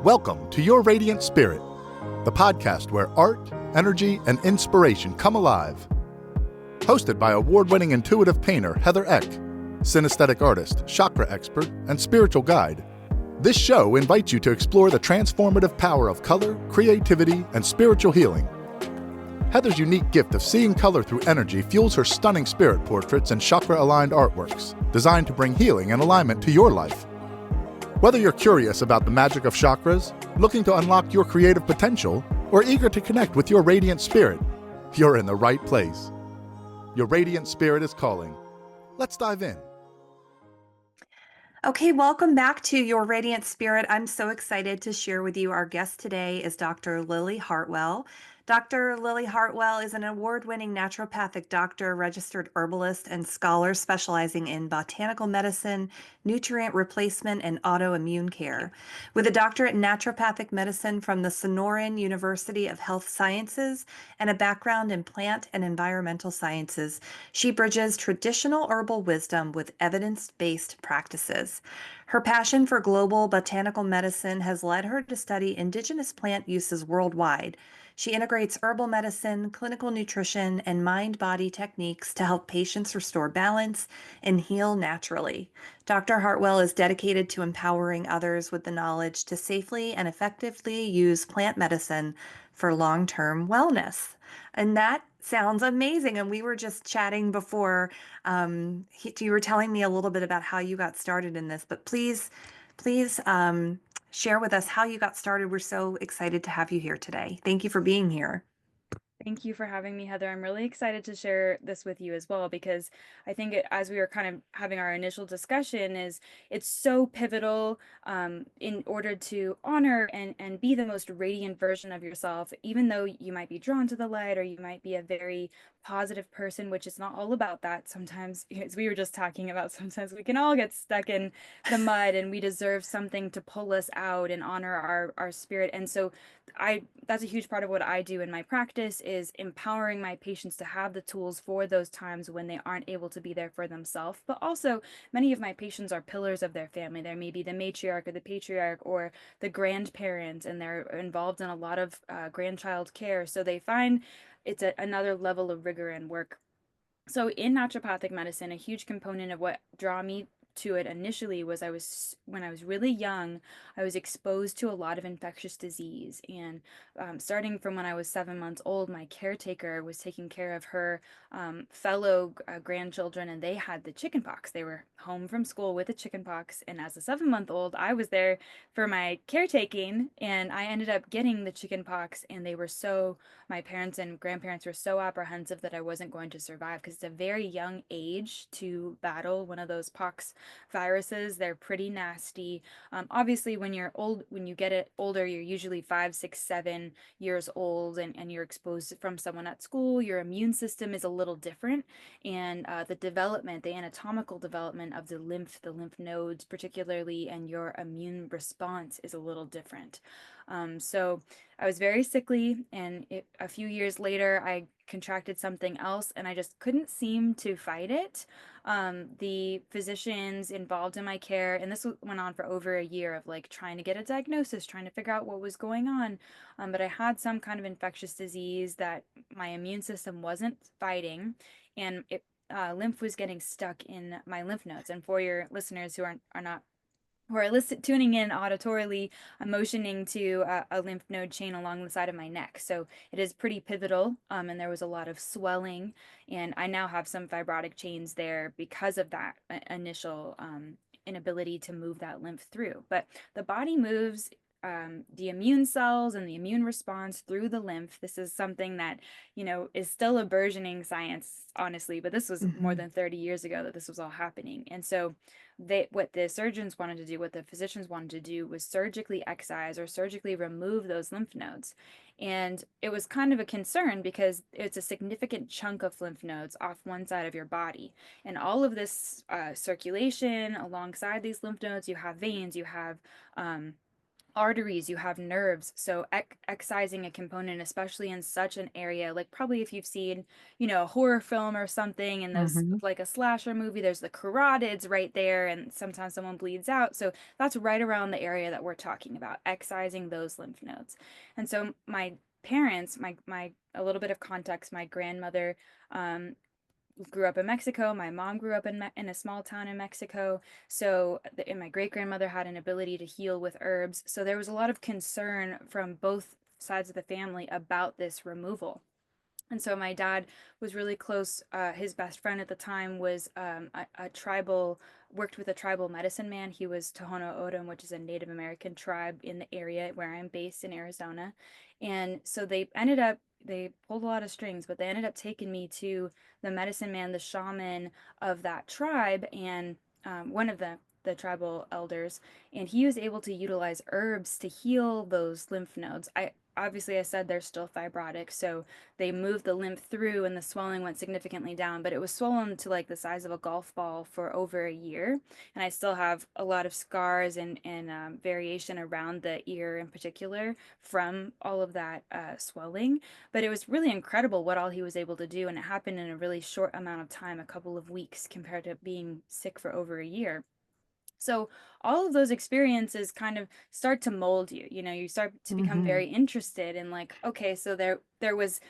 Welcome to Your Radiant Spirit, the podcast where art, energy, and inspiration come alive. Hosted by award-winning intuitive painter Heather Eck, synesthetic artist, chakra expert, and spiritual guide, this show invites you to explore the transformative power of color, creativity, and spiritual healing. Heather's unique gift of seeing color through energy fuels her stunning spirit portraits and chakra-aligned artworks, designed to bring healing and alignment to your life. Whether you're curious about the magic of chakras, looking to unlock your creative potential, or eager to connect with your radiant spirit, you're in the right place. Your radiant spirit is calling. Let's dive in. Okay, welcome back to Your Radiant Spirit. I'm so excited to share with you our guest today is Dr. Lillea Hartwell. Dr. Lillea Hartwell is an award-winning naturopathic doctor, registered herbalist, and scholar specializing in botanical medicine, nutrient replacement, and autoimmune care. With a doctorate in naturopathic medicine from the Sonoran University of Health Sciences and a background in plant and environmental sciences, she bridges traditional herbal wisdom with evidence-based practices. Her passion for global botanical medicine has led her to study indigenous plant uses worldwide. She integrates herbal medicine, clinical nutrition, and mind-body techniques to help patients restore balance and heal naturally. Dr. Hartwell is dedicated to empowering others with the knowledge to safely and effectively use plant medicine for long-term wellness. And that sounds amazing. And we were just chatting before. You were telling me a little bit about how you got started in this, but please share with us how you got started. We're so excited to have you here today. Thank you for being here. Thank you for having me, Heather. I'm really excited to share this with you as well, because I think as we were kind of having our initial discussion, it's so pivotal in order to honor and be the most radiant version of yourself, even though you might be drawn to the light or you might be a very positive person, which is not all about that. Sometimes, as we were just talking about, sometimes we can all get stuck in the mud and we deserve something to pull us out and honor our spirit. And so that's a huge part of what I do in my practice, is empowering my patients to have the tools for those times when they aren't able to be there for themselves. But also, many of my patients are pillars of their family. There may be the matriarch or the patriarch or the grandparent, and they're involved in a lot of grandchild care. So they find it's another level of rigor and work. So in naturopathic medicine, a huge component of what drew me to it initially was when I was really young, I was exposed to a lot of infectious disease. And starting from when I was 7 months old, my caretaker was taking care of her fellow grandchildren, and they had the chickenpox. They were home from school with the chickenpox. And as a 7-month-old, I was there for my caretaking, and I ended up getting the chickenpox. And my parents and grandparents were so apprehensive that I wasn't going to survive, because it's a very young age to battle one of those pox viruses. They're pretty nasty. Obviously, when you get it older, you're usually 5, 6, 7 years old, and you're exposed from someone at school. Your immune system is a little different, and the anatomical development of the lymph nodes particularly, and your immune response is a little different. So I was very sickly, and a few years later, I contracted something else, and I just couldn't seem to fight it. The physicians involved in my care, and this went on for over a year of like trying to get a diagnosis, trying to figure out what was going on. But I had some kind of infectious disease that my immune system wasn't fighting, and lymph was getting stuck in my lymph nodes. And for your listeners who are tuning in auditorily, I'm motioning to a lymph node chain along the side of my neck. So it is pretty pivotal, and there was a lot of swelling, and I now have some fibrotic chains there because of that initial inability to move that lymph through. But the body moves the immune cells and the immune response through the lymph. This is something that, is still a burgeoning science, honestly, but this was more than 30 years ago that this was all happening. And so what the physicians wanted to do was surgically excise or surgically remove those lymph nodes. And it was kind of a concern because it's a significant chunk of lymph nodes off one side of your body. And all of this circulation alongside these lymph nodes, you have veins, you have arteries, you have nerves. So excising a component, especially in such an area, like probably if you've seen, a horror film or something, and those Hmm. like a slasher movie, there's the carotids right there, and sometimes someone bleeds out. So that's right around the area that we're talking about, excising those lymph nodes. And so my parents, my a little bit of context, my grandmother um, grew up in Mexico. My mom grew up in a small town in Mexico. So, and my great grandmother had an ability to heal with herbs. So there was a lot of concern from both sides of the family about this removal. And so my dad was really close. His best friend at the time was a tribal, worked with a tribal medicine man. He was Tohono O'odham, which is a Native American tribe in the area where I'm based in Arizona. And so they pulled a lot of strings, but they ended up taking me to the medicine man, the shaman of that tribe, and one of the tribal elders, and he was able to utilize herbs to heal those lymph nodes. I said they're still fibrotic, so they moved the lymph through and the swelling went significantly down, but it was swollen to like the size of a golf ball for over a year. And I still have a lot of scars and variation around the ear in particular from all of that swelling. But it was really incredible what all he was able to do. And it happened in a really short amount of time, a couple of weeks, compared to being sick for over a year. So all of those experiences kind of start to mold you. You start to become Hmm. very interested in like, okay, so there was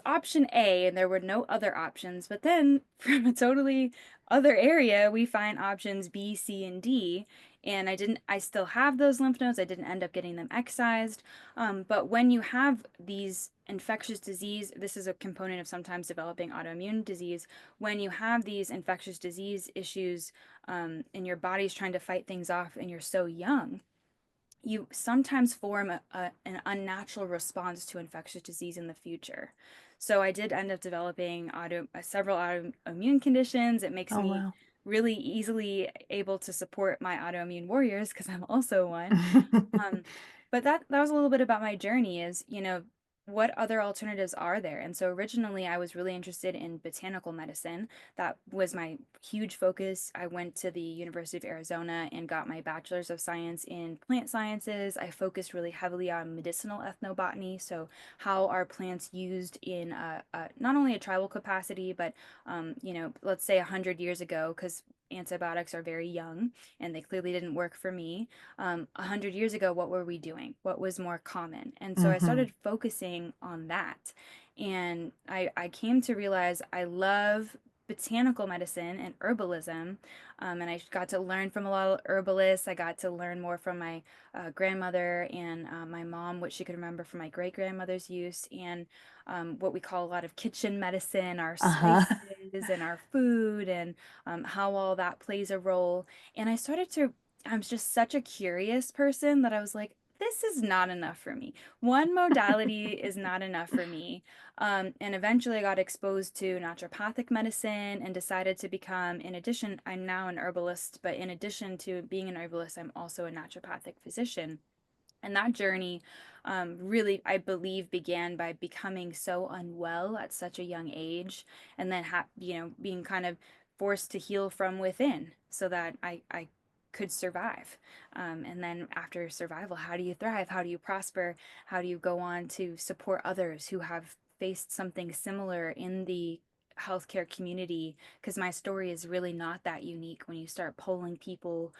option A and there were no other options. But then from a totally other area, we find options B, C, and D. And I still have those lymph nodes. I didn't end up getting them excised. But when you have these infectious disease, this is a component of sometimes developing autoimmune disease. When you have these infectious disease issues, and your body's trying to fight things off and you're so young, you sometimes form an unnatural response to infectious disease in the future. So I did end up developing several autoimmune conditions. It makes Oh, me wow. really easily able to support my autoimmune warriors because I'm also one. Um, but that was a little bit about my journey is, what other alternatives are there? And so originally I was really interested in botanical medicine. That was my huge focus. I went to the University of Arizona and got my bachelor's of science in plant sciences. I focused really heavily on medicinal ethnobotany, so how are plants used in not only a tribal capacity, but let's say 100 years ago, because antibiotics are very young and they clearly didn't work for me. 100 years ago, what were we doing? What was more common? And so I Hmm. started focusing on that. And I came to realize I love botanical medicine and herbalism. And I got to learn from a lot of herbalists. I got to learn more from my grandmother and my mom, what she could remember from my great grandmother's use, and what we call a lot of kitchen medicine, our Uh-huh. spices and our food, and how all that plays a role. And I'm just such a curious person that I was like, this is not enough for me. One modality is not enough for me. And eventually I got exposed to naturopathic medicine and decided to become, in addition, I'm now an herbalist, but in addition to being an herbalist, I'm also a naturopathic physician. And that journey really, I believe, began by becoming so unwell at such a young age, and then being kind of forced to heal from within so that I could survive. And then after survival, how do you thrive? How do you prosper? How do you go on to support others who have faced something similar in the healthcare community? Because my story is really not that unique. When you start polling people,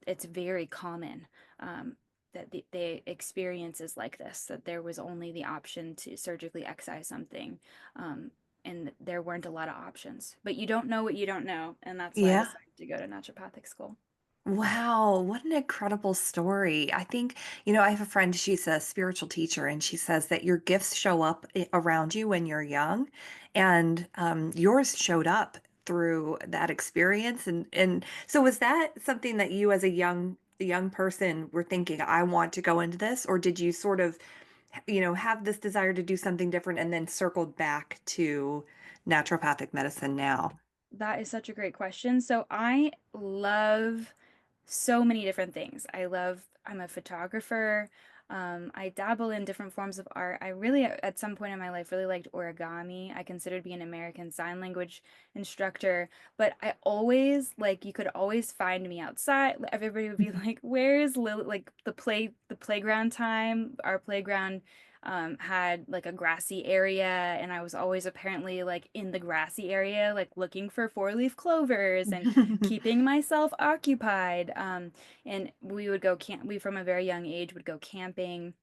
it's very common. Um, that the experience is like this, that there was only the option to surgically excise something. Um, and there weren't a lot of options. But you don't know what you don't know. And that's why I Yeah. decided to go to naturopathic school. Wow, what an incredible story. I think, I have a friend, she's a spiritual teacher, and she says that your gifts show up around you when you're young, and yours showed up through that experience. And so was that something that you as a young person were thinking, I want to go into this, or did you sort of, have this desire to do something different and then circled back to naturopathic medicine now? That is such a great question. So I love so many different things. I'm a photographer. I dabble in different forms of art. I really, at some point in my life, really liked origami. I considered being an American Sign Language instructor, but I always, like, you could always find me outside. Everybody would be like, "Where is Lily?" Like the playground time. Our playground had like a grassy area, and I was always apparently like in the grassy area, like looking for four-leaf clovers and keeping myself occupied. And we would go camp. We from a very young age would go camping.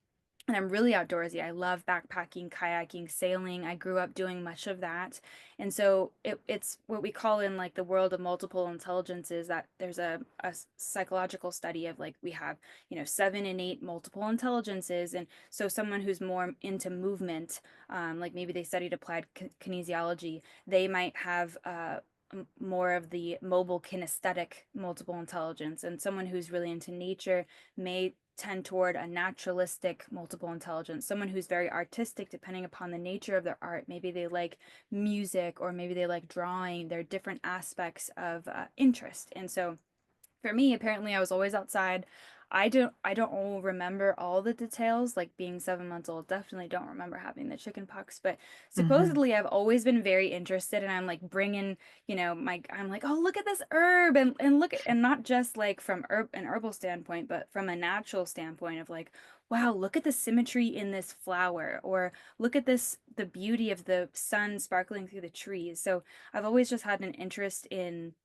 And I'm really outdoorsy. I love backpacking, kayaking, sailing. I grew up doing much of that. And so it's what we call in like the world of multiple intelligences, that there's a psychological study of like we have, 7 and 8 multiple intelligences. And so someone who's more into movement, like maybe they studied applied kinesiology, they might have more of the mobile kinesthetic multiple intelligence. And someone who's really into nature may tend toward a naturalistic multiple intelligence. Someone who's very artistic, depending upon the nature of their art. Maybe they like music, or maybe they like drawing. There are different aspects of interest. And so for me, apparently I was always outside. I don't remember all the details, like being 7 months old. Definitely don't remember having the chicken pox, but Mhm. supposedly I've always been very interested, and I'm like bringing, I'm like, "Oh, look at this herb," and look at, and not just like from an herbal standpoint, but from a natural standpoint of like, "Wow, look at the symmetry in this flower," or "Look at this, the beauty of the sun sparkling through the trees." So I've always just had an interest in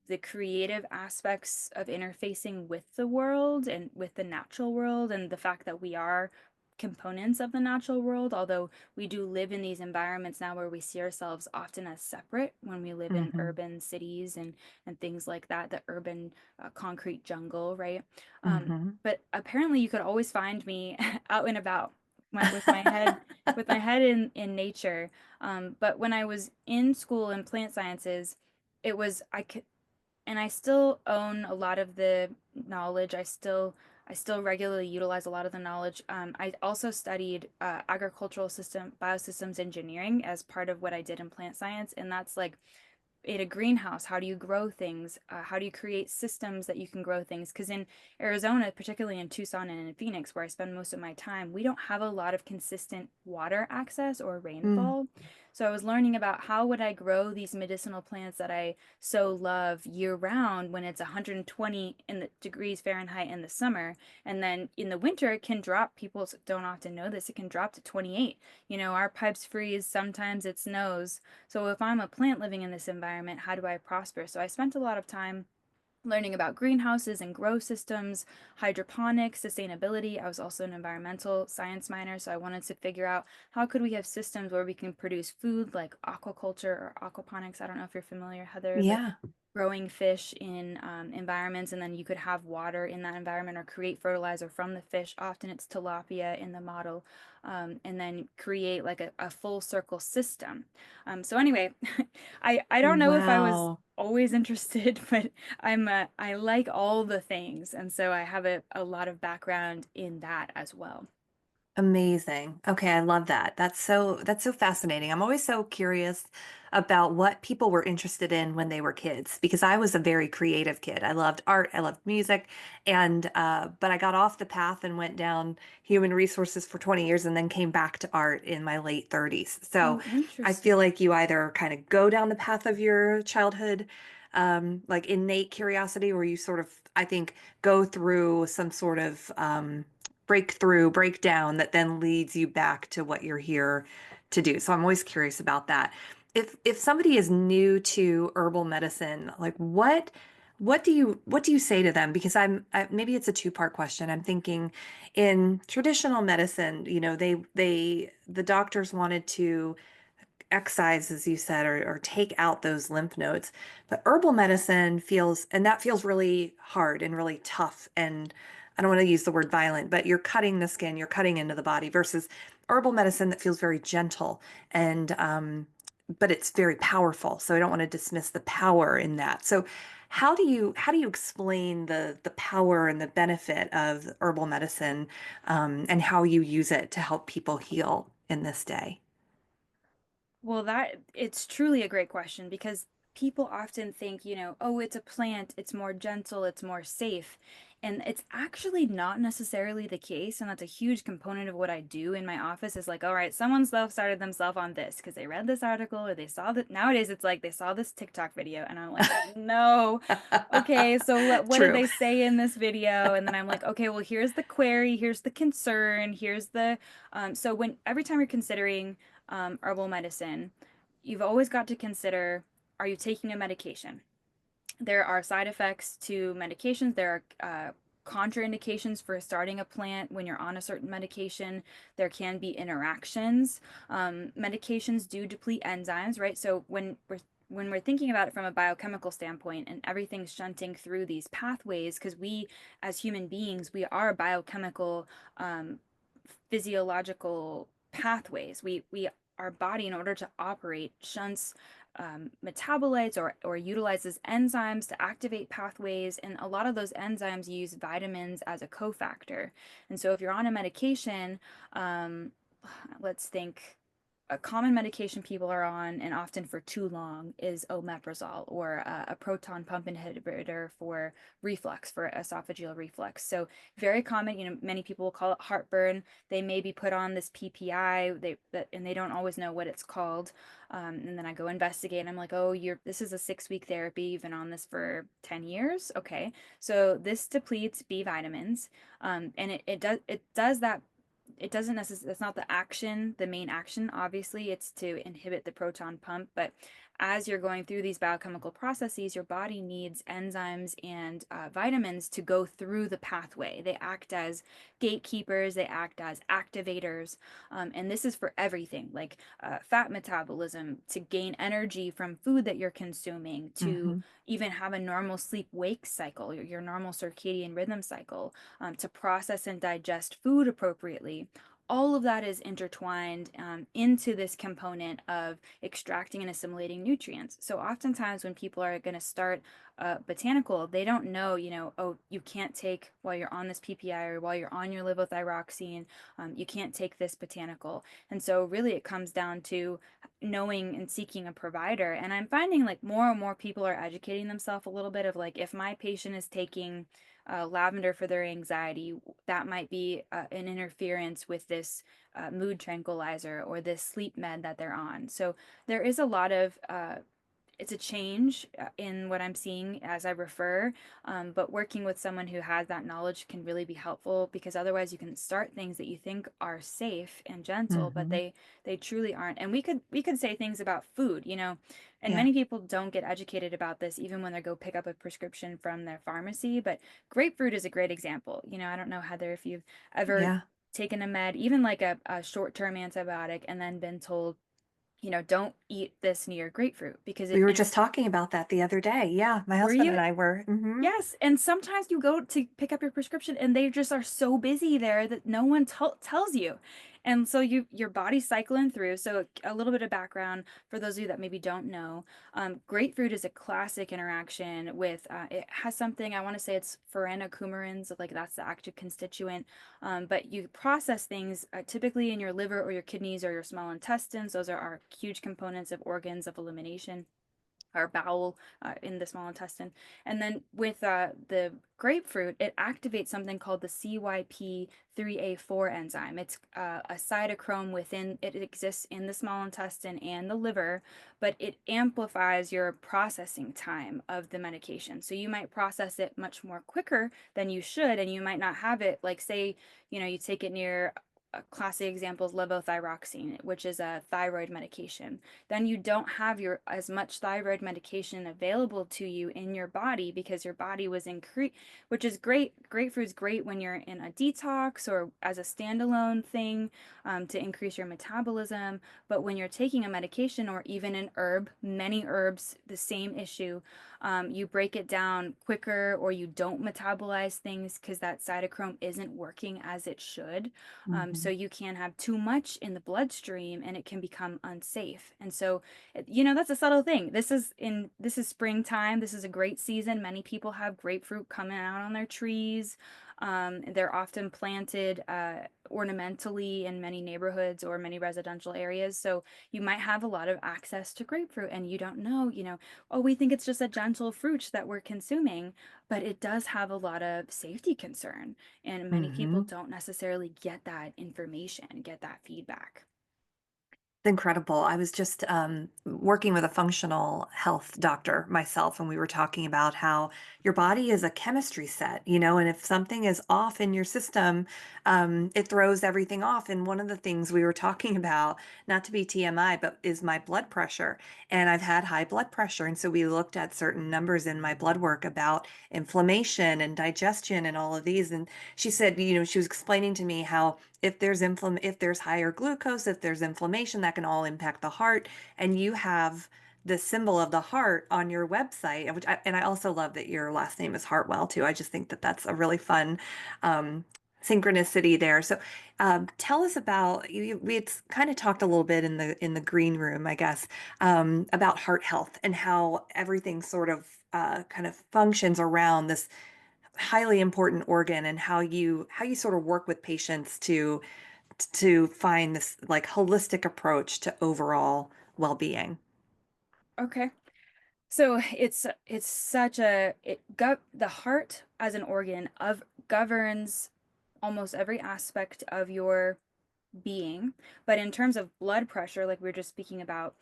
the creative aspects of interfacing with the world and with the natural world, and the fact that we are components of the natural world, although we do live in these environments now where we see ourselves often as separate when we live in Mhm. urban cities and things like that, the urban concrete jungle, right? Mhm. But apparently you could always find me out and about, with my head in nature. But when I was in school in plant sciences, it was I could and I still own a lot of the knowledge. I still regularly utilize a lot of the knowledge. I also studied agricultural system biosystems engineering as part of what I did in plant science, and that's like in a greenhouse, how do you grow things? How do you create systems that you can grow things? Because in Arizona, particularly in Tucson and in Phoenix, where I spend most of my time, we don't have a lot of consistent water access or Mm. rainfall. So I was learning about how would I grow these medicinal plants that I so love year round when it's 120 in the degrees Fahrenheit in the summer, and then in the winter it can drop. People don't often know this. It can drop to 28. Our pipes freeze. Sometimes it snows. So if I'm a plant living in this environment, how do I prosper? So I spent a lot of time learning about greenhouses and grow systems, hydroponics, sustainability. I was also an environmental science minor, so I wanted to figure out how could we have systems where we can produce food like aquaculture or aquaponics. I don't know if you're familiar, Heather, with Yeah. growing fish in environments, and then you could have water in that environment or create fertilizer from the fish. Often it's tilapia in the model, and then create like a full circle system. So anyway, I don't know if I was Wow. always interested, but I like all the things, and so I have a lot of background in that as well. Amazing. Okay, I love that. That's so fascinating. I'm always so curious about what people were interested in when they were kids because I was a very creative kid. I loved art, I loved music, and but I got off the path and went down human resources for 20 years and then came back to art in my late 30s. So Oh, I feel interesting. like you either kind of go down the path of your childhood, like innate curiosity, or you sort of, I think, go through some sort of breakthrough, breakdown that then leads you back to what you're here to do. So I'm always curious about that. If somebody is new to herbal medicine, like what do you say to them? Because maybe it's a two-part question. I'm thinking in traditional medicine, the doctors wanted to excise, as you said, or take out those lymph nodes. But herbal medicine and that feels really hard and really tough. And I don't want to use the word violent, but you're cutting the skin, you're cutting into the body versus herbal medicine that feels very gentle but it's very powerful. So I don't want to dismiss the power in that. So how do you explain the power and the benefit of herbal medicine and how you use it to help people heal in this day? Well, that it's truly a great question because people often think, oh, it's a plant, it's more gentle, it's more safe. And it's actually not necessarily the case. And that's a huge component of what I do in my office is like, all right, someone self-started themselves on this because they read this article or they saw that. Nowadays, it's like they saw this TikTok video and I'm like, no, okay, so what did True. they say in this video? And then I'm like, okay, well, here's the query, here's the concern, here's the, so every time you're considering herbal medicine, you've always got to consider, are you taking a medication? There are side effects to medications. There are contraindications for starting a plant when you're on a certain medication. There can be interactions. Medications do deplete enzymes, right? So when we're thinking about it from a biochemical standpoint and everything's shunting through these pathways, because we as human beings, we are biochemical, physiological pathways. We our body, in order to operate, shunts metabolites or utilizes enzymes to activate pathways. And a lot of those enzymes use vitamins as a cofactor. And so if you're on a medication, um, let's think a common medication people are on, and often for too long, is omeprazole or a proton pump inhibitor for reflux, for esophageal reflux. So very common. Many people will call it heartburn. They may be put on this PPI, and they don't always know what it's called. And then I go investigate, and I'm like, oh, this is a 6-week therapy. You've been on this for 10 years. Okay, so this depletes B vitamins, and it does that. It doesn't necessarily, it's not the main action, obviously. It's to inhibit the proton pump. But as you're going through these biochemical processes, your body needs enzymes and vitamins to go through the pathway. They act as gatekeepers, they act as activators. And this is for everything, like fat metabolism, to gain energy from food that you're consuming, to Hmm. even have a normal sleep wake cycle, your normal circadian rhythm cycle, to process and digest food appropriately. All of that is intertwined into this component of extracting and assimilating nutrients. So oftentimes when people are going to start botanical, they don't know, oh, you can't take, while you're on this PPI or while you're on your levothyroxine, you can't take this botanical. And so really it comes down to knowing and seeking a provider. And I'm finding like more and more people are educating themselves a little bit of like, if my patient is taking lavender for their anxiety, that might be an interference with this mood tranquilizer or this sleep med that they're on. So there is a lot of it's a change in what I'm seeing as I refer, but working with someone who has that knowledge can really be helpful, because otherwise you can start things that you think are safe and gentle, but Hmm. they truly aren't. And we could say things about food, and Yeah. many people don't get educated about this even when they go pick up a prescription from their pharmacy. But grapefruit is a great example. I don't know, Heather, if you've ever Yeah. taken a med, even like a short-term antibiotic, and then been told, don't eat this near grapefruit because We were and just talking about that the other day. Yeah. My were husband you? and I were. Hmm. Yes, and sometimes you go to pick up your prescription and they just are so busy there that no one tells you. And so your body's cycling through. So a little bit of background for those of you that maybe don't know. Grapefruit is a classic interaction with, it has something, I want to say it's furanocoumarins, like that's the active constituent. But you process things typically in your liver or your kidneys or your small intestines. Those are our huge components of organs of elimination, our bowel in the small intestine. And then with the grapefruit, it activates something called the CYP3A4 enzyme. It's a cytochrome within, it exists in the small intestine and the liver, but it amplifies your processing time of the medication. So you might process it much more quicker than you should, and you might not have it, like say, you take it near, a classic example is levothyroxine, which is a thyroid medication. Then you don't have your as much thyroid medication available to you in your body because your body was increased, which is great. Grapefruit's great when you're in a detox or as a standalone thing, to increase your metabolism. But when you're taking a medication or even an herb, many herbs, the same issue, you break it down quicker or you don't metabolize things because that cytochrome isn't working as it should. So Hmm. you can have too much in the bloodstream and it can become unsafe. And so, that's a subtle thing. This is springtime. This is a great season. Many people have grapefruit coming out on their trees. They're often planted ornamentally in many neighborhoods or many residential areas. So you might have a lot of access to grapefruit and you don't know, oh, we think it's just a gentle fruit that we're consuming, but it does have a lot of safety concern. And many people Hmm. don't necessarily get that information, get that feedback. Incredible. I was just working with a functional health doctor myself, and we were talking about how your body is a chemistry set, and if something is off in your system, it throws everything off. And one of the things we were talking about, not to be TMI, but is my blood pressure. And I've had high blood pressure. And so we looked at certain numbers in my blood work about inflammation and digestion and all of these. And she said, she was explaining to me how if there's higher glucose, if there's inflammation, that can all impact the heart. And you have the symbol of the heart on your website, and I also love that your last name is Hartwell too. I just think that that's a really fun um, synchronicity there. So, tell us about you. We had kind of talked a little bit in the green room, I guess, about heart health and how everything sort of kind of functions around this highly important organ, and how you sort of work with patients to find this like holistic approach to overall well-being. Okay. So it's such a the heart as an organ of governs almost every aspect of your being. But in terms of blood pressure, like we were just speaking about,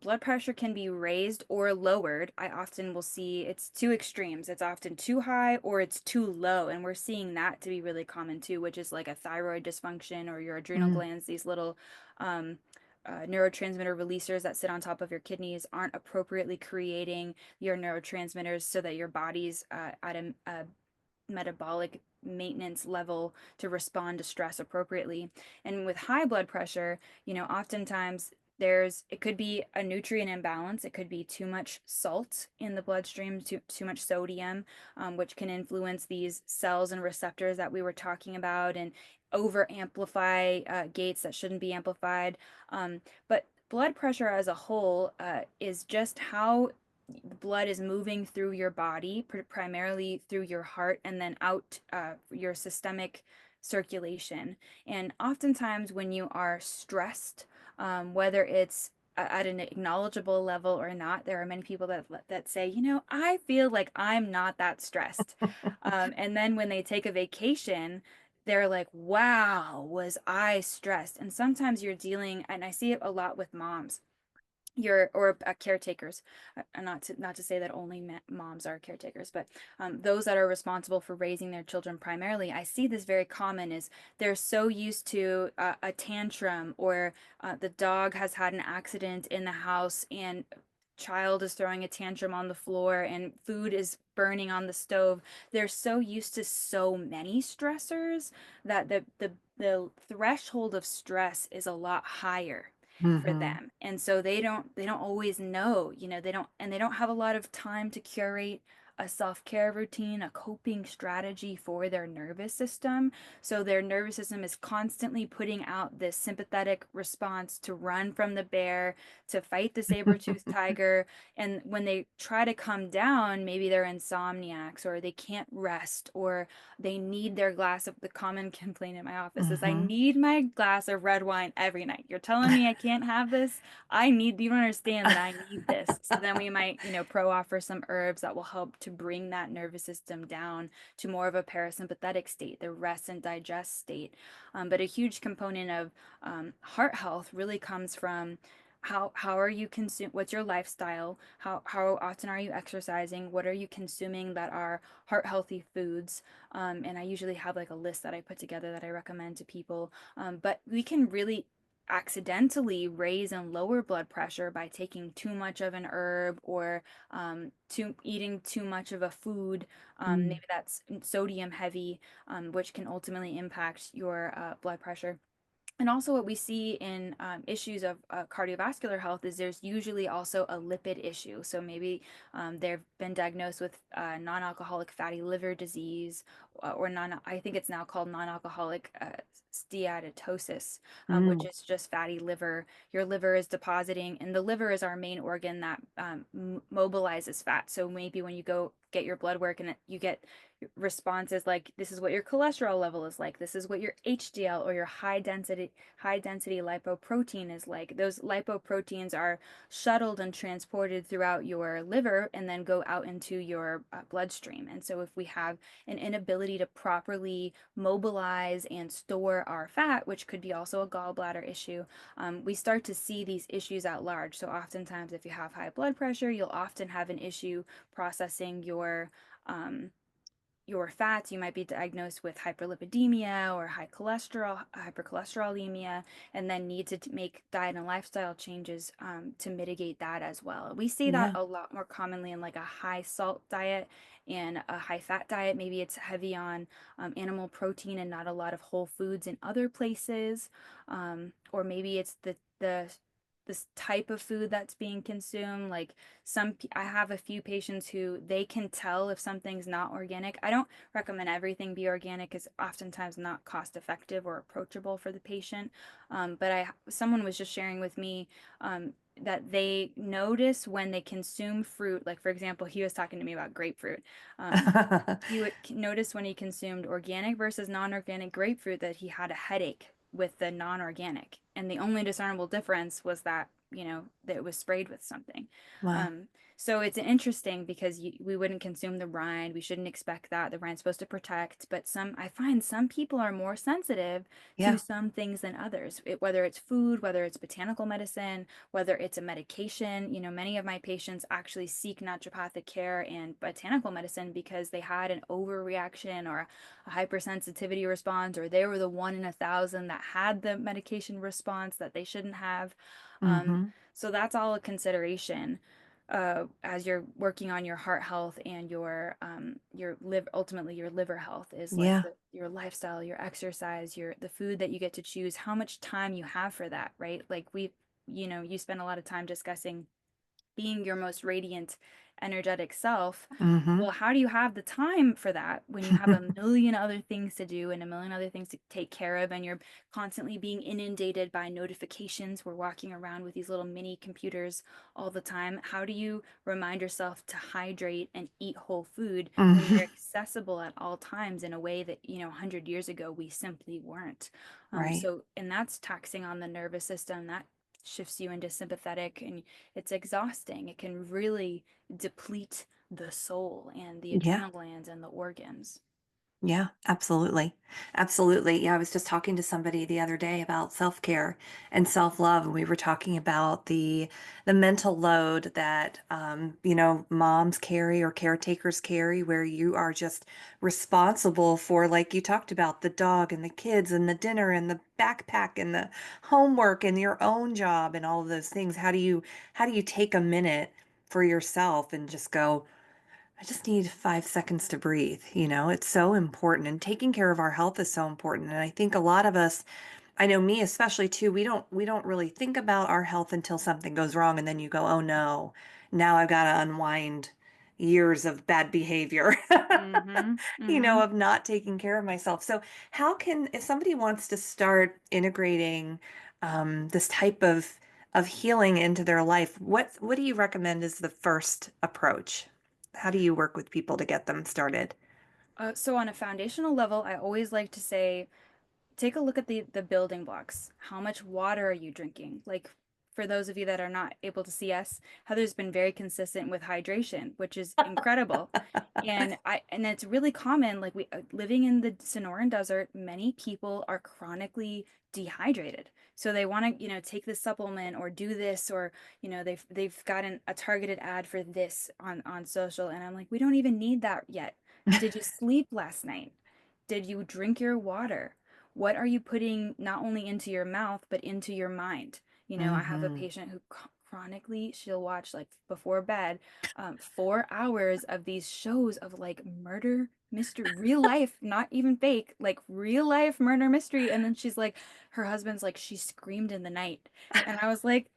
blood pressure can be raised or lowered. I often will see it's two extremes. It's often too high or it's too low. And we're seeing that to be really common too, which is like a thyroid dysfunction or your adrenal Mm. glands, these little neurotransmitter releasers that sit on top of your kidneys aren't appropriately creating your neurotransmitters so that your body's at a metabolic maintenance level to respond to stress appropriately. And with high blood pressure, oftentimes it could be a nutrient imbalance. It could be too much salt in the bloodstream, too much sodium, which can influence these cells and receptors that we were talking about and over amplify gates that shouldn't be amplified. But blood pressure as a whole is just how the blood is moving through your body, primarily through your heart, and then out your systemic circulation. And oftentimes, when you are stressed, whether it's at an acknowledgeable level or not, there are many people that say, I feel like I'm not that stressed. And then when they take a vacation, they're like, wow, was I stressed? And sometimes you're dealing, and I see it a lot with moms your or caretakers, not to say that only moms are caretakers, but those that are responsible for raising their children primarily. I see this very common is they're so used to a tantrum, or the dog has had an accident in the house and child is throwing a tantrum on the floor and food is burning on the stove. They're so used to so many stressors that the threshold of stress is a lot higher for Hmm. them. And so they don't always know, they don't have a lot of time to curate a self-care routine, a coping strategy for their nervous system. So their nervous system is constantly putting out this sympathetic response to run from the bear, to fight the saber-toothed tiger. And when they try to come down, maybe they're insomniacs or they can't rest or they need their glass of the common complaint in my office is I Hmm. need my glass of red wine every night. You're telling me I can't have this? You don't understand that I need this. So then we might, pro offer some herbs that will help to bring that nervous system down to more of a parasympathetic state, the rest and digest state. But a huge component of heart health really comes from how are you consume what's your lifestyle, how often are you exercising, what are you consuming that are heart healthy foods, and I usually have like a list that I put together that I recommend to people. But we can really accidentally raise and lower blood pressure by taking too much of an herb or eating too much of a food, maybe that's sodium heavy, which can ultimately impact your blood pressure. And also, what we see in issues of cardiovascular health is there's usually also a lipid issue. So maybe they've been diagnosed with non-alcoholic fatty liver disease, or I think it's now called non-alcoholic steatosis, which Mm, is just fatty liver. Your liver is depositing, and the liver is our main organ that mobilizes fat. So maybe when you go get your blood work and you get responses like, this is what your cholesterol level is like, this is what your HDL or your high density lipoprotein is like. Those lipoproteins are shuttled and transported throughout your liver and then go out into your bloodstream. And so if we have an inability to properly mobilize and store our fat, which could be also a gallbladder issue, we start to see these issues at large. So oftentimes if you have high blood pressure, you'll often have an issue processing um, your fats. You might be diagnosed with hyperlipidemia or high cholesterol, hypercholesterolemia, and then need to make diet and lifestyle changes to mitigate that as well. We see that yeah. a lot more commonly in like a high salt diet and a high fat diet. Maybe it's heavy on animal protein and not a lot of whole foods in other places. Or maybe it's the this type of food that's being consumed. Like I have a few patients who they can tell if something's not organic. I don't recommend everything be organic, because oftentimes not cost effective or approachable for the patient. But someone was just sharing with me that they notice when they consume fruit. Like for example, he was talking to me about grapefruit. Um, he would notice when he consumed organic versus non-organic grapefruit that he had a headache with the non-organic, and the only discernible difference was that, that it was sprayed with something. Wow. um, so it's interesting because we wouldn't consume the rind. We shouldn't expect that. The rind's supposed to protect, but I find some people are more sensitive to Yeah. some things than others. Whether it's food, whether it's botanical medicine, whether it's a medication. Many of my patients actually seek naturopathic care and botanical medicine because they had an overreaction or a hypersensitivity response, or they were the 1 in 1,000 that had the medication response that they shouldn't have. Um, Mm-hmm. so that's all a consideration as you're working on your heart health and your liver, ultimately your liver health, is like Yeah. your lifestyle, your exercise, the food that you get to choose, how much time you have for that, right? Like you spend a lot of time discussing being your most radiant, energetic self. Mm-hmm. Well, how do you have the time for that when you have a million other things to do and a million other things to take care of, and you're constantly being inundated by notifications? We're walking around with these little mini computers all the time. How do you remind yourself to hydrate and eat whole food when Mm-hmm. you're accessible at all times in a way that, 100 years ago we simply weren't? Right. And that's taxing on the nervous system. That shifts you into sympathetic, and it's exhausting. It can really deplete the soul and the Yeah. adrenal glands and the organs. Yeah, absolutely. Absolutely. Yeah, I was just talking to somebody the other day about self-care and self-love, and we were talking about the mental load that moms carry or caretakers carry, where you are just responsible for, like you talked about, the dog and the kids and the dinner and the backpack and the homework and your own job and all of those things. How do you take a minute for yourself and just go, I just need 5 seconds to breathe. It's so important. And taking care of our health is so important. And I think a lot of us, I know me especially too, we don't really think about our health until something goes wrong. And then you go, oh no, now I've got to unwind years of bad behavior, Mm-hmm. Mm-hmm. of not taking care of myself. So if somebody wants to start integrating this type of healing into their life, what do you recommend is the first approach? How do you work with people to get them started? So on a foundational level, I always like to say, take a look at the building blocks. How much water are you drinking? Like, for those of you that are not able to see us, Heather's been very consistent with hydration, which is incredible. And it's really common. Like, we living in the Sonoran Desert, many people are chronically dehydrated. So they want to, take this supplement or do this, or, they've gotten a targeted ad for this on social, and I'm like, we don't even need that yet. Did you sleep last night? Did you drink your water? What are you putting not only into your mouth but into your mind? I have a Hmm. patient who chronically, she'll watch, like, before bed, 4 hours of these shows of like murder mystery, real life, not even fake, like real life murder mystery. And then she's like, her husband's like, she screamed in the night. And I was like,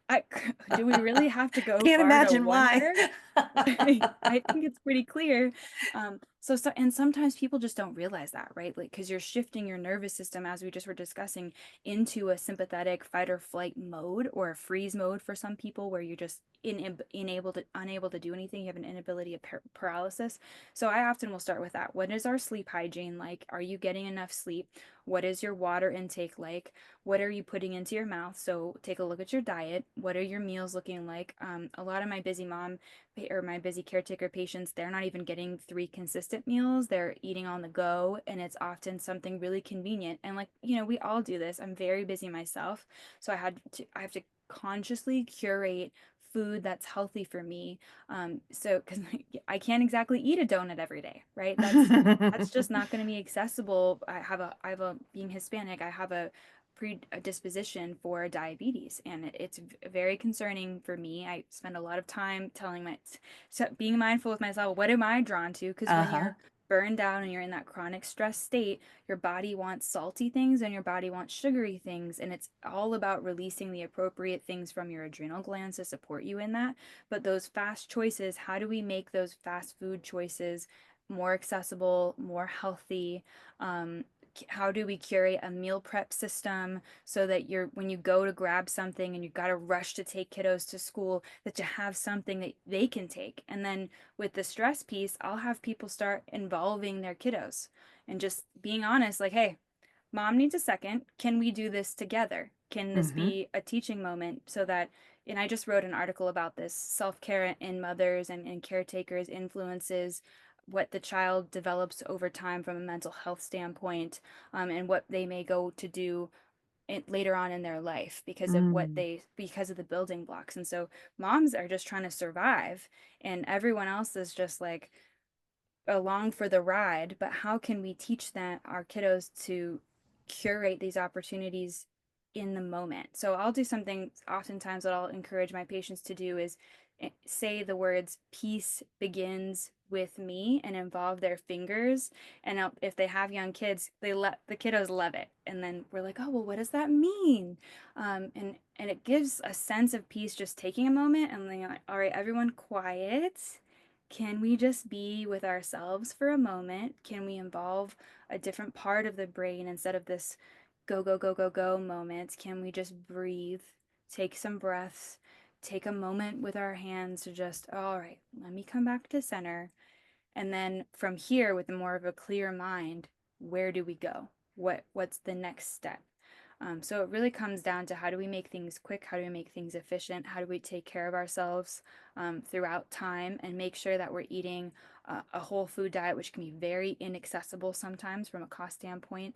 do we really have to go Can't far to imagine why. wonder? I think it's pretty clear. And sometimes people just don't realize that, right? Like, because you're shifting your nervous system, as we just were discussing, into a sympathetic fight or flight mode, or a freeze mode for some people, where you're just unable to do anything. You have an inability of paralysis. So I often will start with that. What is our sleep hygiene like? Are you getting enough sleep? What is your water intake like? What are you putting into your mouth? So take a look at your diet. What are your meals looking like? A lot of my my busy caretaker patients, they're not even getting 3 consistent meals. They're eating on the go, and it's often something really convenient. And like, we all do this. I'm very busy myself, so I have to consciously curate food that's healthy for me. So because I can't exactly eat a donut every day, right? That's just not going to be accessible. Being Hispanic, I have a predisposition for diabetes, and it's very concerning for me. I spend a lot of time being mindful with myself. What am I drawn to? Because when Uh-huh. you're burned out and you're in that chronic stress state, your body wants salty things and your body wants sugary things, and it's all about releasing the appropriate things from your adrenal glands to support you in that. But those fast choices, how do we make those fast food choices more accessible, more healthy? How do we curate a meal prep system so that when you go to grab something and you've got to rush to take kiddos to school, that you have something that they can take? And then with the stress piece, I'll have people start involving their kiddos and just being honest, like, hey, mom needs a second. Can we do this together? Can this Mm-hmm. be a teaching moment so that, and I just wrote an article about this, self-care in mothers and caretakers influences what the child develops over time from a mental health standpoint, and what they may go to do later on in their life Mm. because of the building blocks. And so moms are just trying to survive, and everyone else is just like along for the ride. But how can we teach our kiddos to curate these opportunities in the moment? So I'll do something oftentimes that I'll encourage my patients to do is say the words "peace begins with me" and involve their fingers. And if they have young kids, the kiddos love it. And then we're like, oh, well, what does that mean? And it gives a sense of peace, just taking a moment and like, all right, everyone quiet. Can we just be with ourselves for a moment? Can we involve a different part of the brain instead of this go, go, go, go, go moment? Can we just breathe, take some breaths, take a moment with our hands to just, all right, let me come back to center. And then from here, with more of a clear mind, where do we go? What's the next step? So it really comes down to, how do we make things quick? How do we make things efficient? How do we take care of ourselves throughout time, and make sure that we're eating a whole food diet, which can be very inaccessible sometimes from a cost standpoint.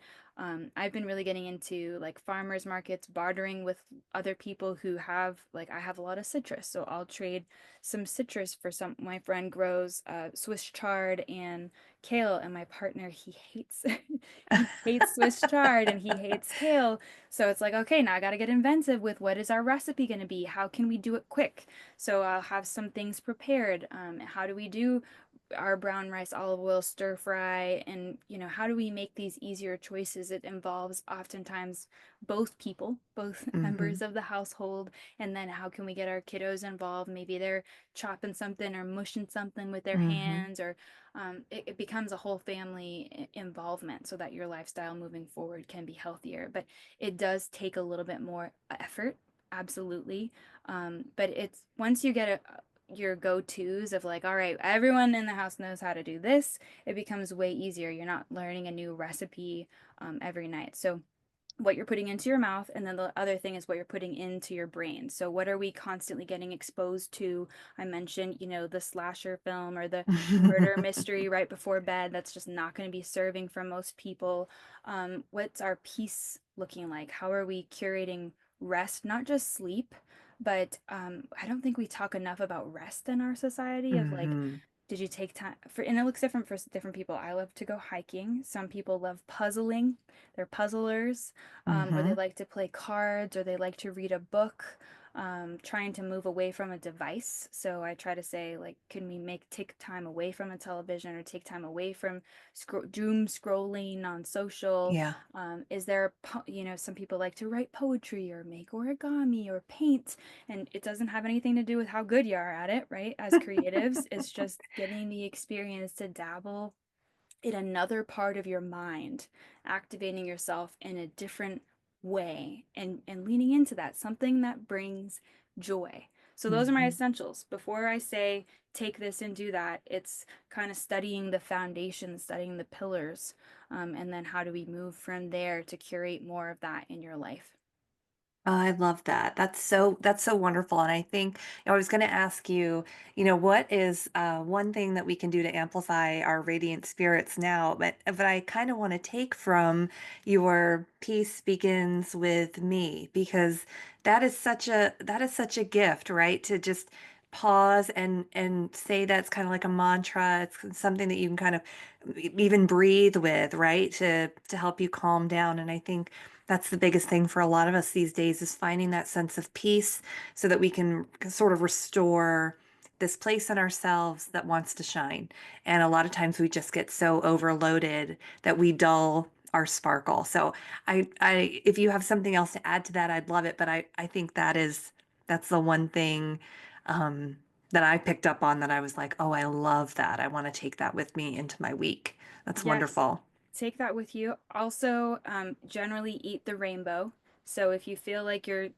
I've been really getting into like farmers markets, bartering with other people who I have a lot of citrus. So I'll trade some citrus for some. My friend grows Swiss chard and kale, and my partner, he hates he hates Swiss chard and he hates kale. So it's like, okay, now I got to get inventive with what is our recipe going to be? How can we do it quick? So I'll have some things prepared. How do we do our brown rice olive oil stir fry? And, how do we make these easier choices? It involves oftentimes both Mm-hmm. members of the household. And then how can we get our kiddos involved? Maybe they're chopping something or mushing something with their Mm-hmm. hands, or it becomes a whole family involvement so that your lifestyle moving forward can be healthier. But it does take a little bit more effort, absolutely. But it's once you get your go-tos of like, all right, everyone in the house knows how to do this, it becomes way easier. You're not learning a new recipe every night. So what you're putting into your mouth, and then the other thing is what you're putting into your brain. So what are we constantly getting exposed to? I mentioned, the slasher film or the murder mystery right before bed. That's just not going to be serving for most people. What's our peace looking like? How are we curating rest, not just sleep, but I don't think we talk enough about rest in our society, of like, Mm-hmm. did you take time for, and it looks different for different people. I love to go hiking. Some people love puzzling. They're puzzlers, or Mm-hmm. they like to play cards, or they like to read a book, trying to move away from a device. So I try to say, like, can we take time away from a television, or take time away from doom scrolling on social? Yeah. Is there, some people like to write poetry or make origami or paint, and it doesn't have anything to do with how good you are at it, right? As creatives, it's just getting the experience to dabble in another part of your mind, activating yourself in a different way and leaning into that, something that brings joy. So those are my Mhm. essentials. Before I say take this and do that, it's kind of studying the foundation, studying the pillars, and then how do we move from there to curate more of that in your life. Oh, I love that. That's so wonderful. And I think I was going to ask you, what is one thing that we can do to amplify our radiant spirits now? But I kind of want to take from your peace begins with me, because that is such a gift, right? To just pause and say that's kind of like a mantra. It's something that you can kind of even breathe with, right? To help you calm down. And I think that's the biggest thing for a lot of us these days, is finding that sense of peace so that we can sort of restore this place in ourselves that wants to shine. And a lot of times we just get so overloaded that we dull our sparkle. So if you have something else to add to that, I'd love it. But I think that's the one thing um, that I picked up on, that I was like, oh, I love that. I want to take that with me into my week. That's Yes, wonderful. take that with you. Also, generally eat the rainbow. So if you feel like your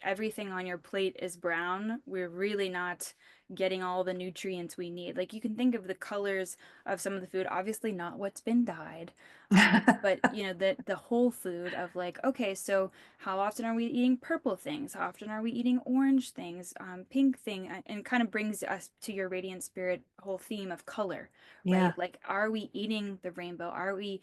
everything on your plate is brown, we're really not getting all the nutrients we need. Like, you can think of the colors of some of the food, obviously not what's been dyed, but the whole food of, like, okay, so how often are we eating purple things? How often are we eating orange things, pink thing, and kind of brings us to your radiant spirit whole theme of color, right? Yeah, Like, are we eating the rainbow? Are we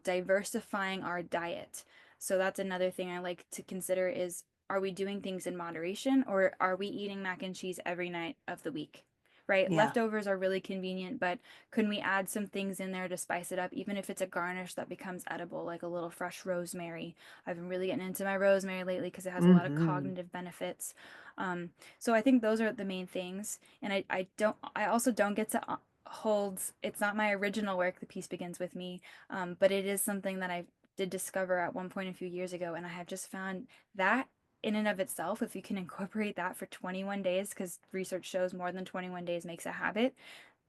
diversifying our diet? So that's another thing I like to consider is, are we doing things in moderation, or are we eating mac and cheese every night of the week? Right? yeah, Leftovers are really convenient, but couldn't we add some things in there to spice it up, even if it's a garnish that becomes edible, like a little fresh rosemary? I've been really getting into my rosemary lately because it has a lot of hmm, cognitive benefits. Um, so I think those are the main things. And I also don't get to hold, it's not my original work, The Peace Begins With Me, but it is something that I did discover at one point a few years ago. And I have just found that in and of itself, if you can incorporate that for 21 days, because research shows more than 21 days makes a habit,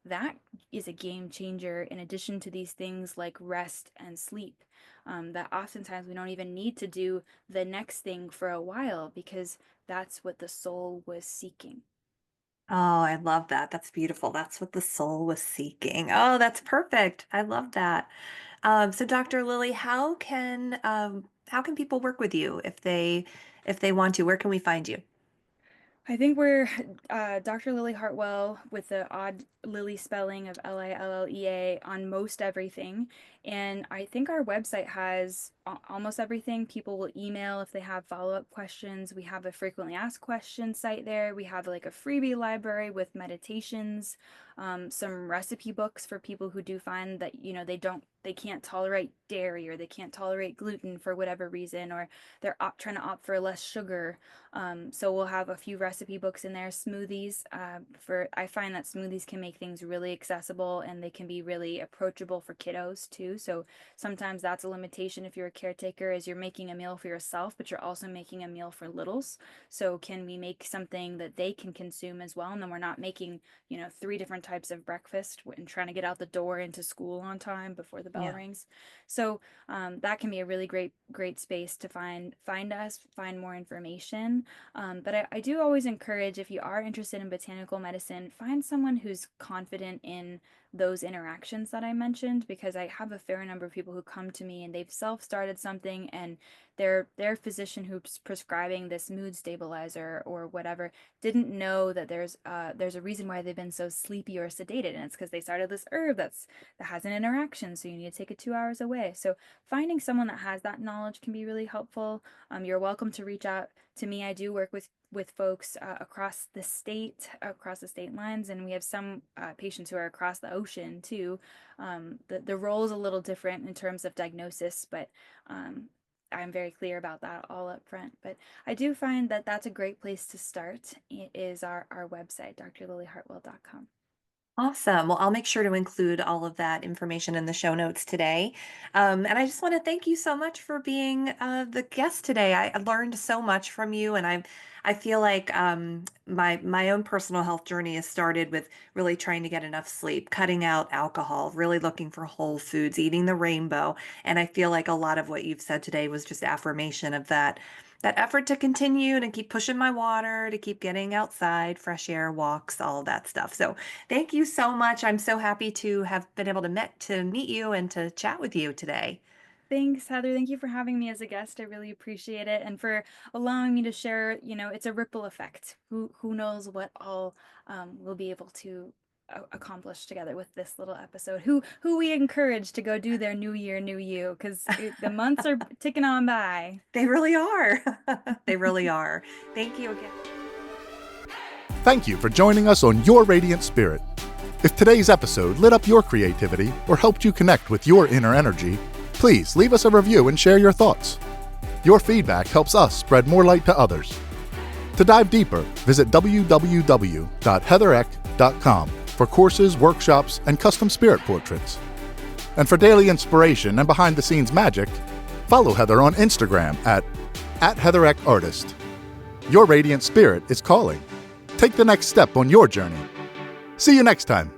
that is a game changer, in addition to these things like rest and sleep. That oftentimes we don't even need to do the next thing for a while, because that's what the soul was seeking. Oh, I love that. That's beautiful. That's what the soul was seeking. Oh, that's perfect. I love that. So Dr. Lily, how can people work with you if they want to? Where can we find you? I think we're Dr. Lily Hartwell, with the odd Lily spelling of Lillea, on most everything. And I think our website has almost everything. People will email if they have follow-up questions. We have a frequently asked questions site there. We have like a freebie library with meditations, some recipe books for people who do find that, they can't tolerate dairy, or they can't tolerate gluten for whatever reason, or they're trying to opt for less sugar. So we'll have a few recipe books in there, smoothies. I find that smoothies can make things really accessible, and they can be really approachable for kiddos too. So sometimes that's a limitation if you're a caretaker, is you're making a meal for yourself, but you're also making a meal for littles. So can we make something that they can consume as well? And then we're not making, three different types of breakfast and trying to get out the door into school on time before the bell Yeah. rings. So that can be a really great space to find us, find more information. But I do always encourage, if you are interested in botanical medicine, find someone who's confident in those interactions that I mentioned, because I have a fair number of people who come to me and they've self-started something, and their physician who's prescribing this mood stabilizer or whatever didn't know that there's a reason why they've been so sleepy or sedated, and it's because they started this herb that has an interaction, so you need to take it 2 hours away. So finding someone that has that knowledge can be really helpful. You're welcome to reach out to me. I do work with folks across the state lines, and we have some patients who are across the ocean too. The role is a little different in terms of diagnosis, but um, I'm very clear about that all up front. But I do find that that's a great place to start. It is our website, drlilyhartwell.com. Awesome. Well, I'll make sure to include all of that information in the show notes today. And I just want to thank you so much for being the guest today. I learned so much from you, and I feel like my own personal health journey has started with really trying to get enough sleep, cutting out alcohol, really looking for whole foods, eating the rainbow. And I feel like a lot of what you've said today was just affirmation of that effort to continue to keep pushing my water, to keep getting outside, fresh air, walks, all of that stuff. So thank you so much. I'm so happy to have been able to meet you and to chat with you today. Thanks, Heather. Thank you for having me as a guest. I really appreciate it, and for allowing me to share. It's a ripple effect. Who knows what all we'll be able to accomplish together with this little episode. Who we encourage to go do their New Year, New You, because the months are ticking on by. They really are. They really are. Thank you again. Thank you for joining us on Your Radiant Spirit. If today's episode lit up your creativity or helped you connect with your inner energy, please leave us a review and share your thoughts. Your feedback helps us spread more light to others. To dive deeper, visit www.heathereck.com for courses, workshops, and custom spirit portraits. And for daily inspiration and behind-the-scenes magic, follow Heather on Instagram at @HeatherEckArtist. Your radiant spirit is calling. Take the next step on your journey. See you next time.